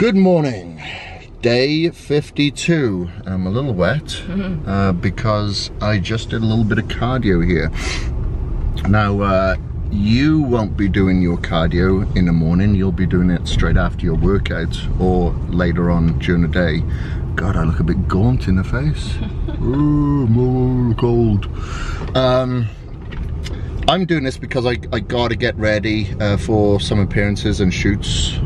Good morning, day 52. I'm a little wet because I just did a little bit of cardio here. Now, you won't be doing your cardio in the morning, you'll be doing it straight after your workout or later on during the day. God, I look a bit gaunt in the face. Ooh, more cold. I'm doing this because I gotta get ready for some appearances and shoots.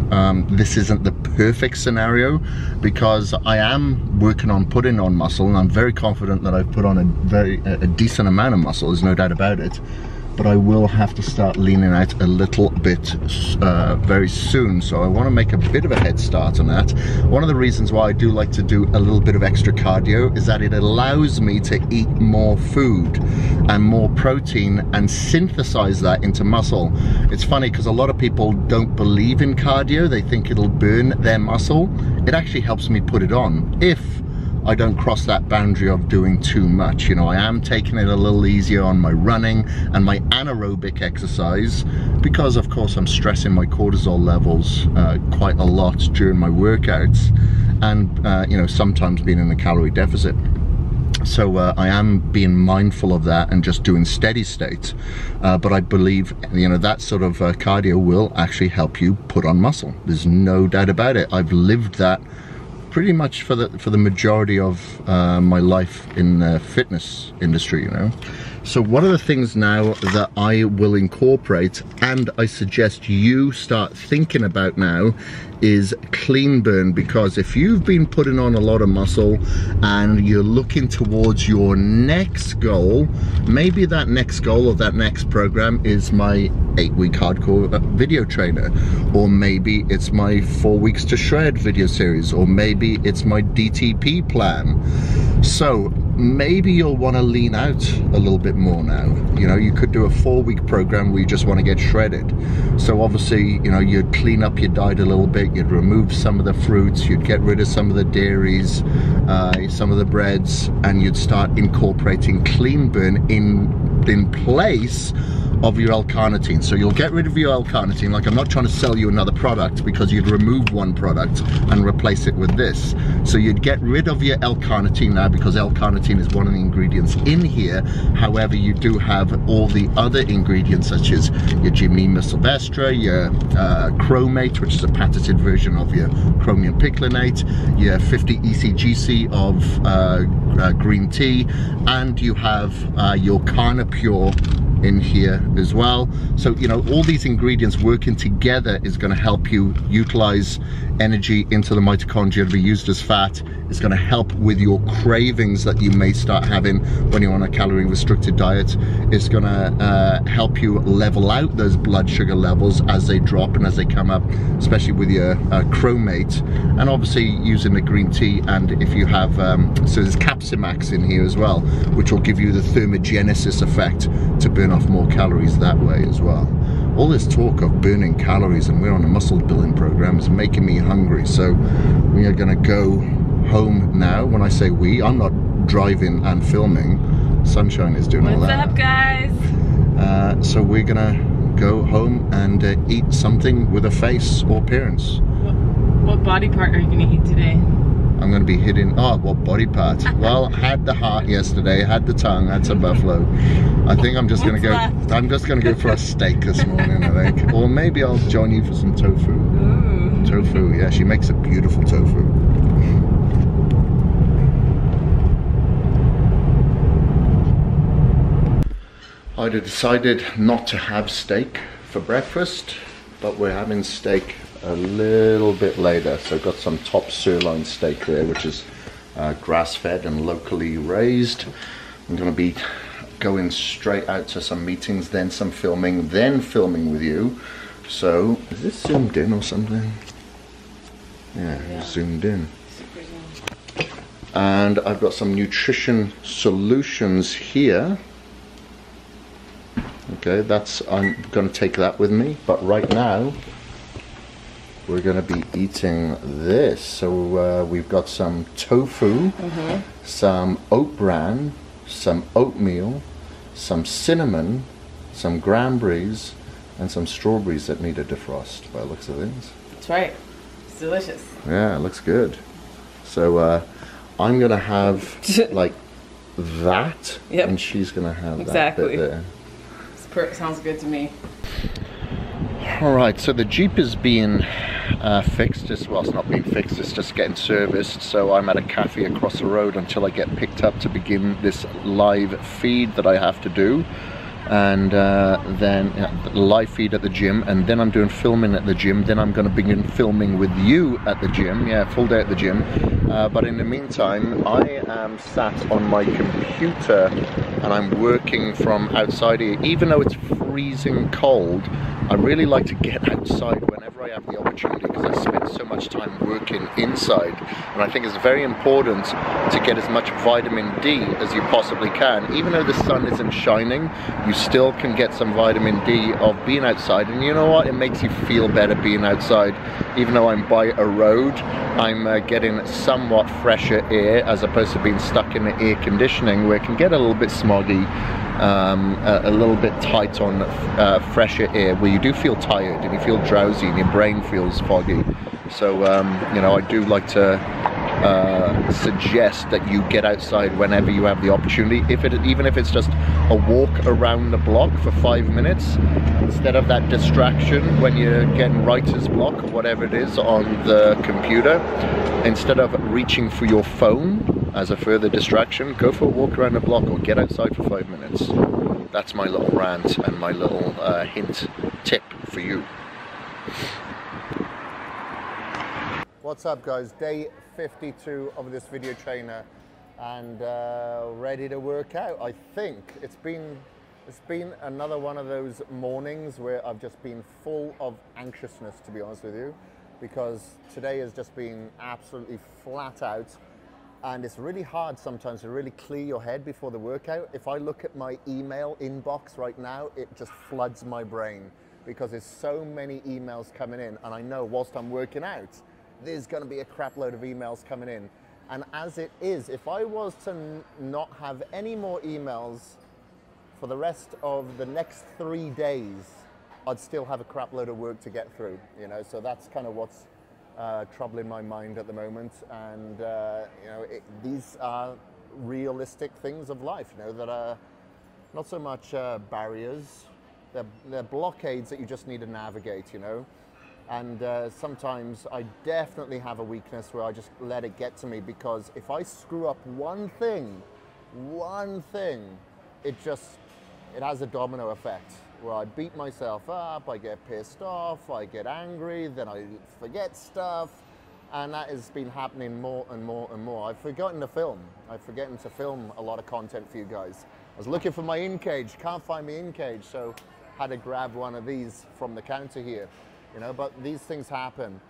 This isn't the perfect scenario because I am working on putting on muscle, and I'm very confident that I've put on a decent amount of muscle, there's no doubt about it. But I will have to start leaning out a little bit very soon, so I want to make a bit of a head start on that. One of the reasons why I do like to do a little bit of extra cardio is that it allows me to eat more food and more protein and synthesize that into muscle. It's funny because a lot of people don't believe in cardio, they think it'll burn their muscle. It actually helps me put it on if I don't cross that boundary of doing too much. You know, I am taking it a little easier on my running and my anaerobic exercise because of course I'm stressing my cortisol levels quite a lot during my workouts, and you know, sometimes being in a calorie deficit. So I am being mindful of that and just doing steady state, but I believe, you know, that sort of cardio will actually help you put on muscle. There's no doubt about it. I've lived that pretty much for the majority of my life in the fitness industry, you know. So one of the things now that I will incorporate, and I suggest you start thinking about now, is clean burn. Because if you've been putting on a lot of muscle and you're looking towards your next goal, maybe that next goal or that next program is my 8-week hardcore video trainer, or maybe it's my 4 weeks to shred video series, or maybe it's my DTP plan. So maybe you'll want to lean out a little bit more now. You know, you could do a 4-week program where you just want to get shredded. So obviously, you know, you'd clean up your diet a little bit, you'd remove some of the fruits, you'd get rid of some of the dairies, some of the breads, and you'd start incorporating clean burn in place of your L-carnitine. So you'll get rid of your L-carnitine. Like, I'm not trying to sell you another product, because you'd remove one product and replace it with this. So you'd get rid of your L-carnitine now, because L-carnitine is one of the ingredients in here. However, you do have all the other ingredients, such as your Gymnema sylvestre, your chromate, which is a patented version of your chromium picolinate, your 50 ECGC of green tea, and you have your Carnipure in here as well. So, you know, all these ingredients working together is going to help you utilize energy into the mitochondria to be used as fat. It's going to help with your cravings that you may start having when you're on a calorie restricted diet. It's going to help you level out those blood sugar levels as they drop and as they come up, especially with your chromate, and obviously using the green tea. And if you have so there's Capsimax in here as well, which will give you the thermogenesis effect to burn off more calories that way as well. All this talk of burning calories, and we're on a muscle building program, is making me hungry. So we are going to go home now. When I say we, I'm not driving and filming. Sunshine is doing all that. What's up, guys? So we're gonna go home and eat something with a face or appearance. What body part are you gonna eat today? I'm gonna be hitting, oh, what body part? Well, had the heart yesterday, had the tongue, had some buffalo. I think I'm just gonna go. I'm just gonna go for a steak this morning, I think. Or maybe I'll join you for some tofu. Ooh. Tofu, yeah, she makes a beautiful tofu. I decided not to have steak for breakfast, but we're having steak a little bit later. So I've got some top sirloin steak there, which is grass-fed and locally raised. I'm going to be going straight out to some meetings, then some filming, then filming with you. So is this zoomed in or something? Yeah. Zoomed in. And I've got some nutrition solutions here. Okay, I'm going to take that with me, but right now we're going to be eating this. So we've got some tofu, some oat bran, some oatmeal, some cinnamon, some cranberries, and some strawberries that need a defrost by the looks of things. That's right. It's delicious. Yeah, it looks good. So I'm gonna have like that, yep. And she's gonna have exactly. that bit there. Sounds good to me. Alright, so the Jeep is being fixed. Well, it's not being fixed, it's just getting serviced. So I'm at a cafe across the road until I get picked up to begin this live feed that I have to do. And then live feed at the gym, and then I'm doing filming at the gym. Then I'm going to begin filming with you at the gym. Yeah, full day at the gym. But in the meantime, I am sat on my computer and I'm working from outside here. Even though it's freezing cold, I really like to get outside whenever I have the opportunity, because I spend so much time working inside, and I think it's very important to get as much vitamin D as you possibly can. Even though the sun isn't shining, you still can get some vitamin D of being outside. And you know what, it makes you feel better being outside. Even though I'm by a road, I'm getting somewhat fresher air as opposed to being stuck in the air conditioning, where it can get a little bit smoggy, a little bit tight on fresher air, where you do feel tired and you feel drowsy and your brain feels foggy. So you know, I do like to suggest that you get outside whenever you have the opportunity, even if it's just a walk around the block for 5 minutes, instead of that distraction when you're getting writer's block or whatever it is on the computer. Instead of reaching for your phone as a further distraction, go for a walk around the block or get outside for 5 minutes. That's my little rant and my little hint tip for you. What's up, guys? Day 52 of this video trainer, and ready to work out. I think it's been another one of those mornings where I've just been full of anxiousness, to be honest with you, because today has just been absolutely flat out, and it's really hard sometimes to really clear your head before the workout. If I look at my email inbox right now, it just floods my brain because there's so many emails coming in, and I know whilst I'm working out, there's going to be a crap load of emails coming in. And as it is, if I was to not have any more emails for the rest of the next 3 days, I'd still have a crap load of work to get through, you know. So that's kind of what's troubling my mind at the moment. And you know, these are realistic things of life, you know, that are not so much barriers, they're blockades that you just need to navigate, you know. And sometimes I definitely have a weakness where I just let it get to me, because if I screw up one thing, it has a domino effect where I beat myself up, I get pissed off, I get angry, then I forget stuff, and that has been happening more and more and more. I've forgotten to film. I've forgotten to film a lot of content for you guys. I was looking for my in-cage, can't find my in-cage, so had to grab one of these from the counter here. You know, but these things happen,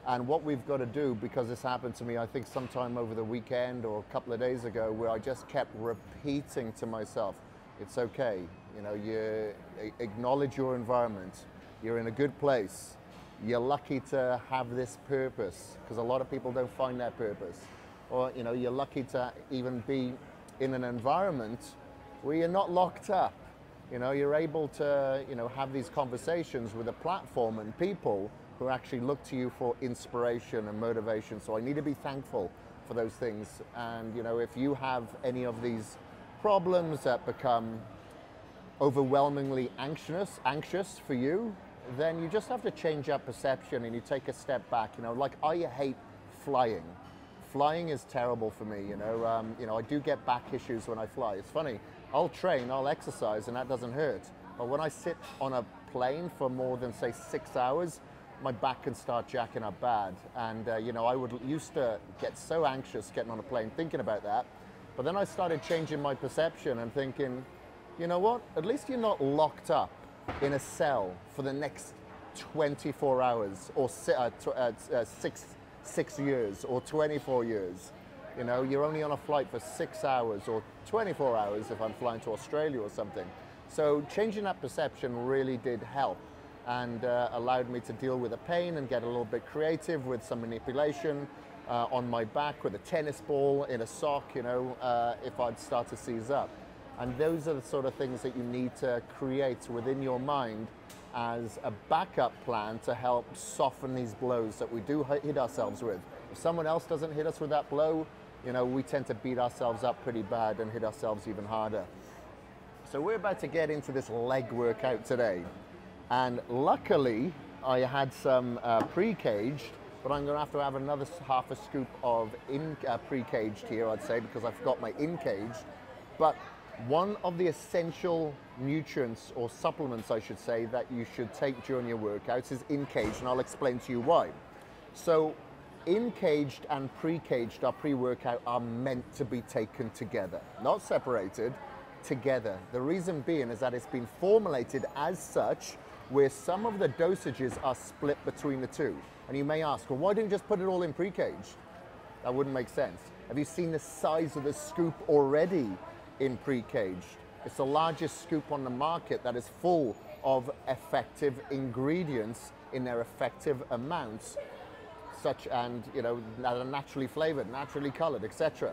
and what we've got to do, because this happened to me, I think sometime over the weekend or a couple of days ago, where I just kept repeating to myself, it's okay, you know, you acknowledge your environment, you're in a good place, you're lucky to have this purpose, because a lot of people don't find their purpose, or, you know, you're lucky to even be in an environment where you're not locked up. You know, you're able to, you know, have these conversations with a platform and people who actually look to you for inspiration and motivation. So I need to be thankful for those things. And, you know, if you have any of these problems that become overwhelmingly anxious for you, then you just have to change your perception and you take a step back. You know, like, I hate flying. Flying is terrible for me, you know. I do get back issues when I fly. It's funny. I'll train, I'll exercise, and that doesn't hurt. But when I sit on a plane for more than, say, 6 hours, my back can start jacking up bad. And, you know, I used to get so anxious getting on a plane thinking about that. But then I started changing my perception and thinking, you know what? At least you're not locked up in a cell for the next 24 hours or 6 years or 24 years. You know, you're only on a flight for 6 hours or 24 hours if I'm flying to Australia or something. So changing that perception really did help, and allowed me to deal with the pain and get a little bit creative with some manipulation on my back with a tennis ball in a sock, you know, if I'd start to seize up. And those are the sort of things that you need to create within your mind as a backup plan to help soften these blows that we do hit ourselves with. If someone else doesn't hit us with that blow, you know, we tend to beat ourselves up pretty bad and hit ourselves even harder. So we're about to get into this leg workout today. And luckily, I had some pre-caged, but I'm going to have another half a scoop of pre-caged here, I'd say, because I forgot my in-caged. But one of the essential nutrients, or supplements I should say, that you should take during your workouts is in-caged, and I'll explain to you why. So in-caged and pre-caged, our pre-workout, are meant to be taken together, not separated, together. The reason being is that it's been formulated as such, where some of the dosages are split between the two. And you may ask, well, why didn't you just put it all in pre-caged? That wouldn't make sense. Have you seen the size of the scoop already in pre-caged? It's the largest scoop on the market that is full of effective ingredients in their effective amounts, such, and you know, that are naturally flavored, naturally colored, etc.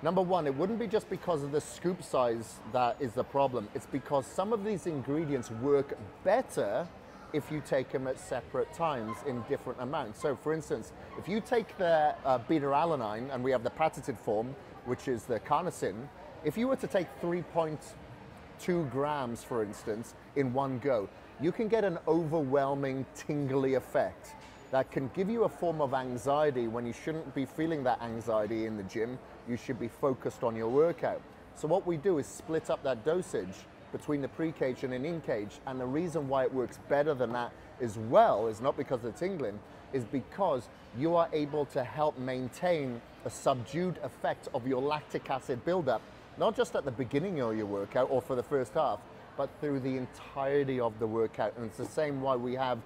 Number one, it wouldn't be just because of the scoop size that is the problem. It's because some of these ingredients work better if you take them at separate times in different amounts. So for instance, if you take the beta-alanine, and we have the patented form, which is the carnosine, if you were to take 3.2 grams, for instance, in one go, you can get an overwhelming tingly effect that can give you a form of anxiety when you shouldn't be feeling that anxiety in the gym. You should be focused on your workout. So what we do is split up that dosage between the pre-cage and an in-cage, and the reason why it works better than that as well is not because of the tingling, is because you are able to help maintain a subdued effect of your lactic acid buildup, not just at the beginning of your workout or for the first half, but through the entirety of the workout. And it's the same why we have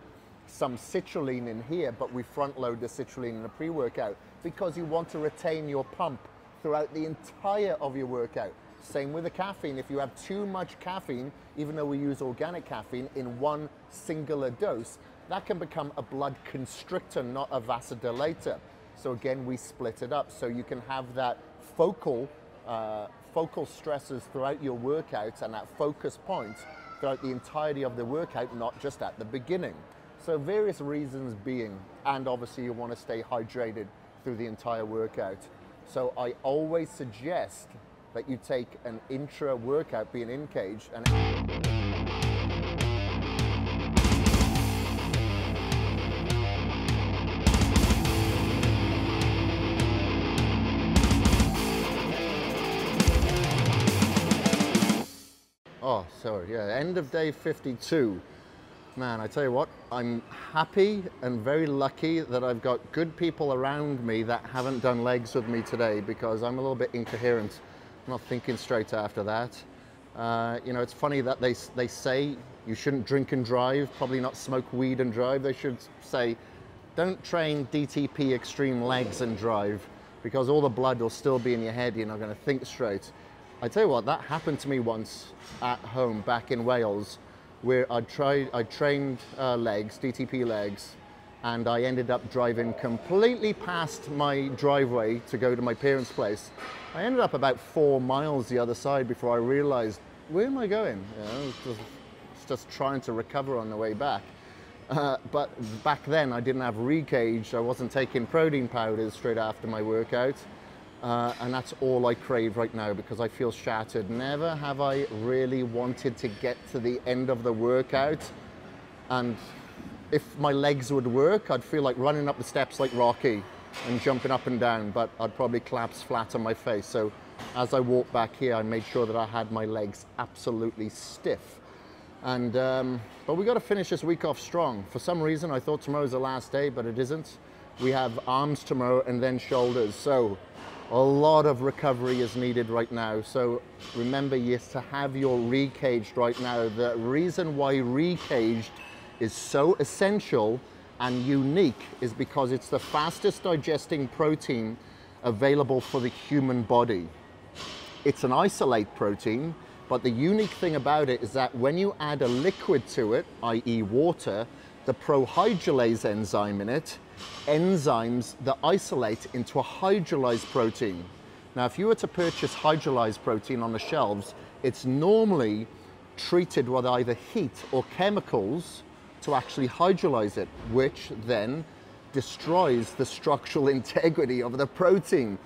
some citrulline in here, but we front load the citrulline in the pre-workout, because you want to retain your pump throughout the entire of your workout. Same with the caffeine. If you have too much caffeine, even though we use organic caffeine, in one singular dose, that can become a blood constrictor, not a vasodilator. So again, we split it up so you can have that focal stresses throughout your workouts and that focus point throughout the entirety of the workout, not just at the beginning. So various reasons being, and obviously you want to stay hydrated through the entire workout. So I always suggest that you take an intra workout, being in cage, and oh, sorry, yeah, end of day 52. Man, I tell you what, I'm happy and very lucky that I've got good people around me that haven't done legs with me today, because I'm a little bit incoherent. I'm not thinking straight after that. You know, it's funny that they say you shouldn't drink and drive, probably not smoke weed and drive. They should say, don't train DTP extreme legs and drive, because all the blood will still be in your head. You're not going to think straight. I tell you what, that happened to me once at home back in Wales, where I trained legs, DTP legs, and I ended up driving completely past my driveway to go to my parents' place. I ended up about 4 miles the other side before I realized, where am I going? You know, it's just trying to recover on the way back. But back then I didn't have re-caged, I wasn't taking protein powders straight after my workout. And that's all I crave right now, because I feel shattered. Never have I really wanted to get to the end of the workout, and if my legs would work, I'd feel like running up the steps like Rocky and jumping up and down, but I'd probably collapse flat on my face. So as I walked back here, I made sure that I had my legs absolutely stiff. And but we got to finish this week off strong. For some reason I thought tomorrow's the last day, but it isn't. We have arms tomorrow and then shoulders, so a lot of recovery is needed right now. So remember, yes, to have your re-caged right now. The reason why re-caged is so essential and unique is because it's the fastest digesting protein available for the human body. It's an isolate protein, but the unique thing about it is that when you add a liquid to it, i.e. water, the prohydrolase enzyme in it enzymes the isolate into a hydrolyzed protein. Now, if you were to purchase hydrolyzed protein on the shelves, it's normally treated with either heat or chemicals to actually hydrolyze it, which then destroys the structural integrity of the protein.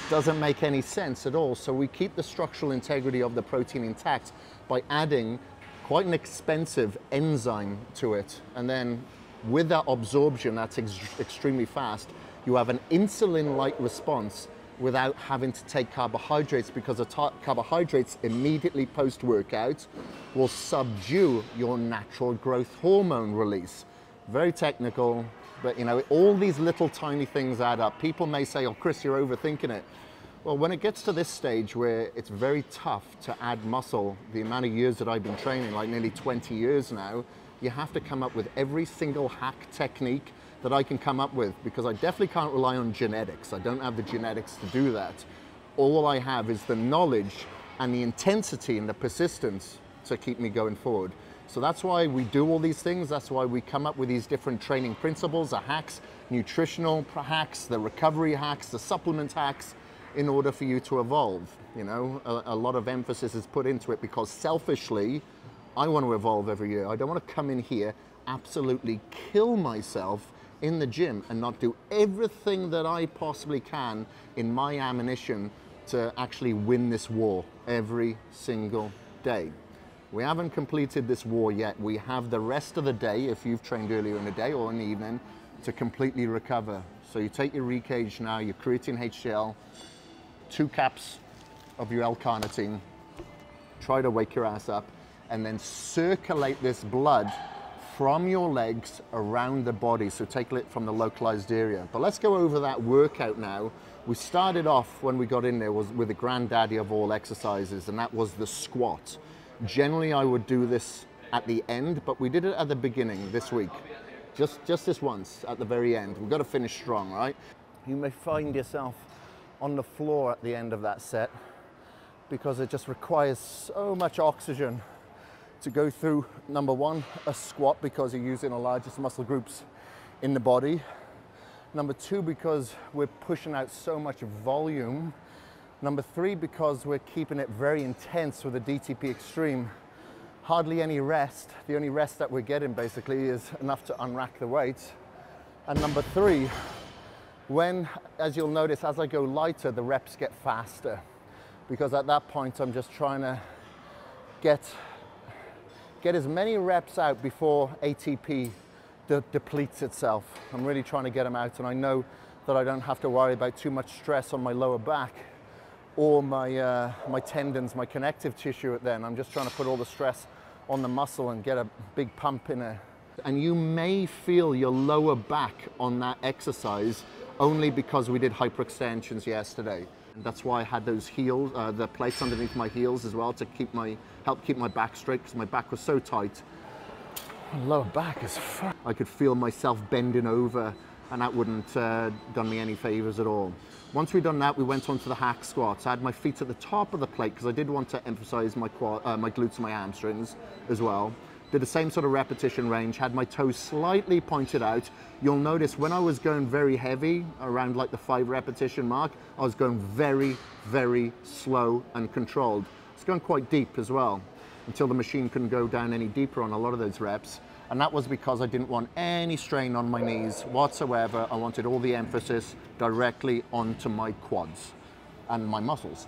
Doesn't make any sense at all. So we keep the structural integrity of the protein intact by adding quite an expensive enzyme to it. And then with that absorption that's extremely fast, you have an insulin-like response without having to take carbohydrates, because the carbohydrates immediately post-workout will subdue your natural growth hormone release. Very technical, but you know, all these little tiny things add up. People may say, oh, Kris, you're overthinking it. Well, when it gets to this stage where it's very tough to add muscle, the amount of years that I've been training, like nearly 20 years now, you have to come up with every single hack technique that I can come up with, because I definitely can't rely on genetics. I don't have the genetics to do that. All I have is the knowledge and the intensity and the persistence to keep me going forward. So that's why we do all these things. That's why we come up with these different training principles, the hacks, nutritional hacks, the recovery hacks, the supplement hacks, in order for you to evolve. You know, a lot of emphasis is put into it because selfishly, I want to evolve every year. I don't want to come in here, absolutely kill myself in the gym and not do everything that I possibly can in my ammunition to actually win this war every single day. We haven't completed this war yet. We have the rest of the day, if you've trained earlier in the day or in the evening, to completely recover. So you take your recage now, your creatine HCl, 2 caps of your L-carnitine, try to wake your ass up, and then circulate this blood from your legs around the body. So take it from the localized area. But let's go over that workout now. We started off when we got in there with the granddaddy of all exercises, and that was the squat. Generally, I would do this at the end, but we did it at the beginning this week. Just this once at the very end. We've got to finish strong, right? You may find yourself on the floor at the end of that set because it just requires so much oxygen to go through. Number one, a squat, because you're using the largest muscle groups in the body. Number two, because we're pushing out so much volume. Number three, because we're keeping it very intense with the DTP Extreme. Hardly any rest. The only rest that we're getting basically is enough to unrack the weights. And number three, as you'll notice, as I go lighter, the reps get faster, because at that point I'm just trying to get as many reps out before ATP depletes itself. I'm really trying to get them out, and I know that I don't have to worry about too much stress on my lower back or my tendons, my connective tissue then. I'm just trying to put all the stress on the muscle and get a big pump in there. And you may feel your lower back on that exercise only because we did hyperextensions yesterday. And that's why I had those heels, the plates underneath my heels as well, to help keep my back straight, because my back was so tight. My lower back is fucked. I could feel myself bending over, and that wouldn't done me any favors at all. Once we'd done that, we went on to the hack squats. I had my feet at the top of the plate because I did want to emphasize my glutes and my hamstrings as well. Did the same sort of repetition range, had my toes slightly pointed out. You'll notice when I was going very heavy, around like the 5 repetition mark, I was going very, very slow and controlled. It's going quite deep as well, until the machine couldn't go down any deeper on a lot of those reps. And that was because I didn't want any strain on my knees whatsoever. I wanted all the emphasis directly onto my quads and my muscles.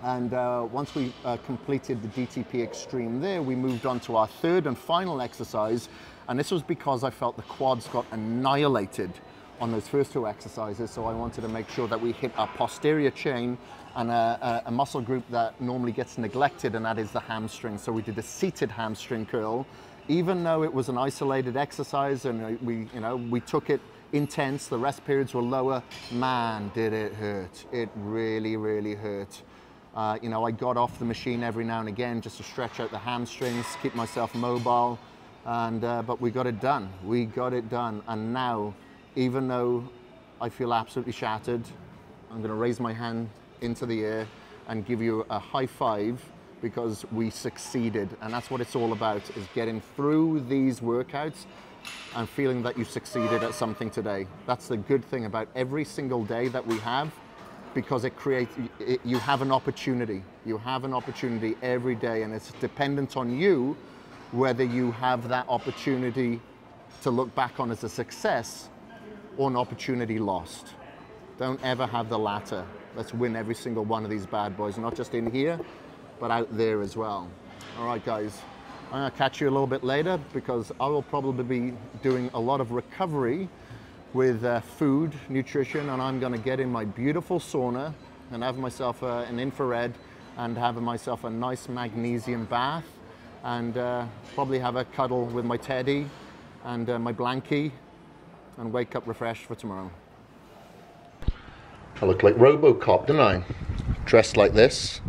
And once we completed the DTP Extreme there, we moved on to our third and final exercise. And this was because I felt the quads got annihilated on those first 2 exercises. So I wanted to make sure that we hit our posterior chain and a muscle group that normally gets neglected, and that is the hamstring. So we did a seated hamstring curl. Even though it was an isolated exercise and we took it intense, the rest periods were lower, man, did it hurt. It really, really hurt. I got off the machine every now and again just to stretch out the hamstrings, keep myself mobile, but we got it done. We got it done. And now, even though I feel absolutely shattered, I'm gonna raise my hand into the air and give you a high five, because we succeeded. And that's what it's all about, is getting through these workouts and feeling that you succeeded at something today. That's the good thing about every single day that we have. because it creates, you have an opportunity. You have an opportunity every day, and it's dependent on you whether you have that opportunity to look back on as a success or an opportunity lost. Don't ever have the latter. Let's win every single one of these bad boys, not just in here, but out there as well. All right, guys, I'm gonna catch you a little bit later because I will probably be doing a lot of recovery with food, nutrition, and I'm gonna get in my beautiful sauna and have myself an infrared and have myself a nice magnesium bath and probably have a cuddle with my teddy and my blankie and wake up refreshed for tomorrow. I look like RoboCop, don't I? Dressed like this.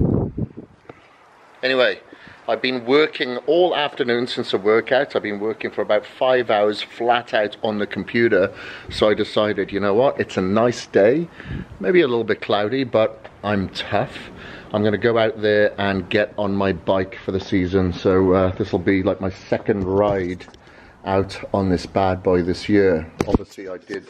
Anyway, I've been working all afternoon since the workout. I've been working for about 5 hours flat out on the computer. So I decided, you know what, it's a nice day, maybe a little bit cloudy, but I'm tough. I'm gonna go out there and get on my bike for the season. So this will be like my second ride out on this bad boy this year. Obviously I did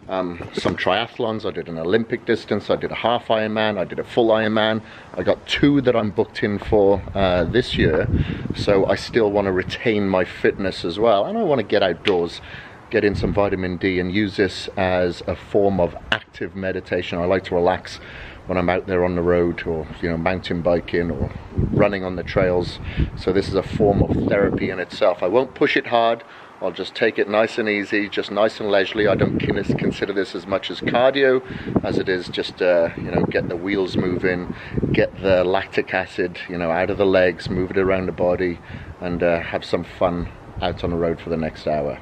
some triathlons, I did an Olympic distance, I did a half Ironman, I did a full Ironman. I got 2 that I'm booked in for this year, so I still want to retain my fitness as well, and I want to get outdoors, get in some vitamin D and use this as a form of active meditation. I like to relax when I'm out there on the road, or mountain biking or running on the trails, so this is a form of therapy in itself. I won't push it hard, I'll just take it nice and easy, just nice and leisurely. I don't consider this as much as cardio as it is just, get the wheels moving, get the lactic acid, out of the legs, move it around the body, and have some fun out on the road for the next hour.